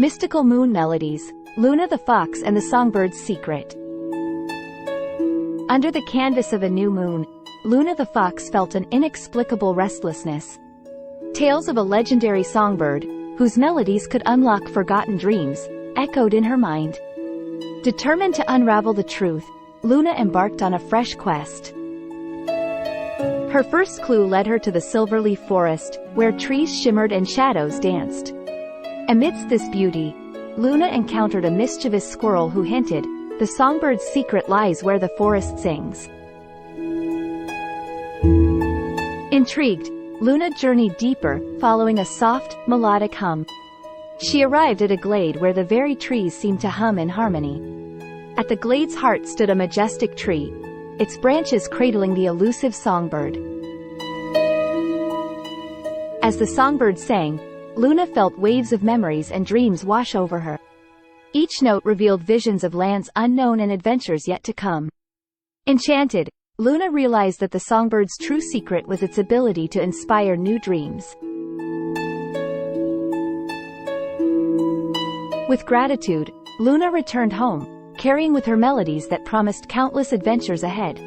Mystical Moon Melodies, Luna the Fox and the Songbird's Secret. Under the canvas of a new moon, Luna the Fox felt an inexplicable restlessness. Tales of a legendary songbird, whose melodies could unlock forgotten dreams, echoed in her mind. Determined to unravel the truth, Luna embarked on a fresh quest. Her first clue led her to the silverleaf forest, where trees shimmered and shadows danced. Amidst this beauty, Luna encountered a mischievous squirrel who hinted, "The songbird's secret lies where the forest sings." Intrigued, Luna journeyed deeper, following a soft, melodic hum. She arrived at a glade where the very trees seemed to hum in harmony. At the glade's heart stood a majestic tree, its branches cradling the elusive songbird. As the songbird sang, Luna felt waves of memories and dreams wash over her. Each note revealed visions of lands unknown and adventures yet to come. Enchanted, Luna realized that the songbird's true secret was its ability to inspire new dreams. With gratitude, Luna returned home, carrying with her melodies that promised countless adventures ahead.